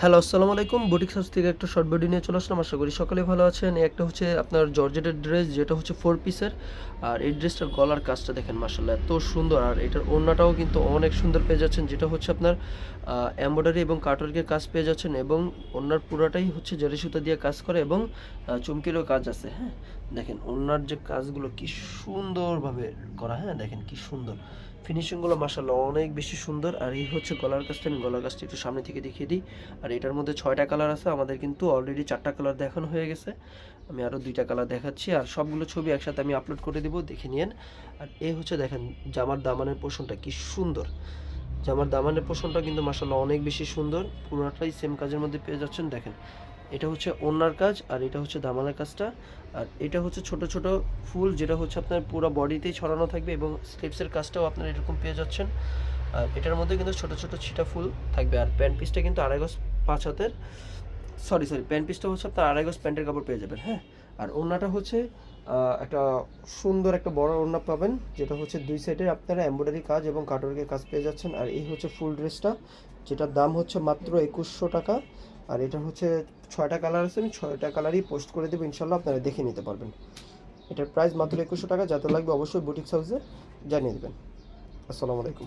Hello, আসসালামু আলাইকুম। Boutique house থেকে একটা শর্ট ভিডিও নিয়ে চলে আসলাম। আশা করি সকলে ভালো আছেন। এই একটা হচ্ছে আপনার জর্জেটের ড্রেস, যেটা হচ্ছে 4 পিসের। আর এই ড্রেসটার গলার কাজটা দেখেন মাশাআল্লাহ এত সুন্দর। আর এটার ওড়নাটাও কিন্তু অনেক সুন্দর পেয়ে যাচ্ছেন, যেটা হচ্ছে আপনার এমব্রয়ডারি এবং কাটওয়ার্কের কাজ পেয়ে যাচ্ছেন, এবং ওড়নার পুরাটাই হচ্ছে জারি সুতা দিয়ে কাজ করে, এবং চুমকিরও কাজ আছে। হ্যাঁ, দেখেন ওড়নার যে কাজগুলো কি সুন্দরভাবে করা। হ্যাঁ, দেখেন কি সুন্দর ফিনিশিংগুলো মাশাআল্লাহ অনেক বেশি সুন্দর। আর এই হচ্ছে গলার কাজটা, আমি গলার কাজটা একটু সামনে থেকে দেখিয়ে দিই। আর এটার মধ্যে 6টা কালার আছে, আমাদের কিন্তু অলরেডি 4টা কালার দেখানো হয়ে গেছে। আমি আরও 2টা কালার দেখাচ্ছি, আর সবগুলো ছবি একসাথে আমি আপলোড করে দেবো, দেখে নিয়েন। আর এই হচ্ছে দেখেন জামার দামানের পোর্শনটা কি সুন্দর। জামার দামানের পোর্শনটা কিন্তু মাশাআল্লাহ অনেক বেশি সুন্দর, পুরোটাই সেম কাজের মধ্যে পেয়ে যাচ্ছেন। দেখেন এটা হচ্ছে ওড়নার কাজ, আর এটা হচ্ছে দামানের কাজটা। আর এটা হচ্ছে ছোট ছোট ফুল, যেটা হচ্ছে আপনার পুরো বডিতেই ছড়ানো থাকবে, এবং স্লিপসের কাজটাও আপনারা এরকম পেয়ে যাচ্ছেন। আর এটার মধ্যে কিন্তু ছোট ছোট ছিটা ফুল থাকবে। আর প্যান্ট পিসটা কিন্তু 2.5 গজ 5 হাতের, সরি প্যান্ট পিসটা হচ্ছে আপনার 2.5 গজ প্যান্টের কাপড় পেয়ে যাবেন। হ্যাঁ, আর ওড়নাটা হচ্ছে একটা সুন্দর একটা বড় ওড়না পাবেন, যেটা হচ্ছে 2 সাইডে আপনারা এমব্রয়ডারি কাজ এবং কাটওয়ার্কের কাজ পেয়ে যাচ্ছেন। আর এই হচ্ছে ফুল ড্রেসটা, যেটার দাম হচ্ছে মাত্র 2100 টাকা। আর এটা হচ্ছে 6টা কালার আছে, আমি 6টা কালারই পোস্ট করে দেবো, ইনশাল্লাহ আপনারা দেখে নিতে পারবেন। এটার প্রাইস মাত্র 2100 টাকা। যাতে লাগবে অবশ্যই বুটিক হাউসে জানিয়ে দেবেন। আসসালামু আলাইকুম।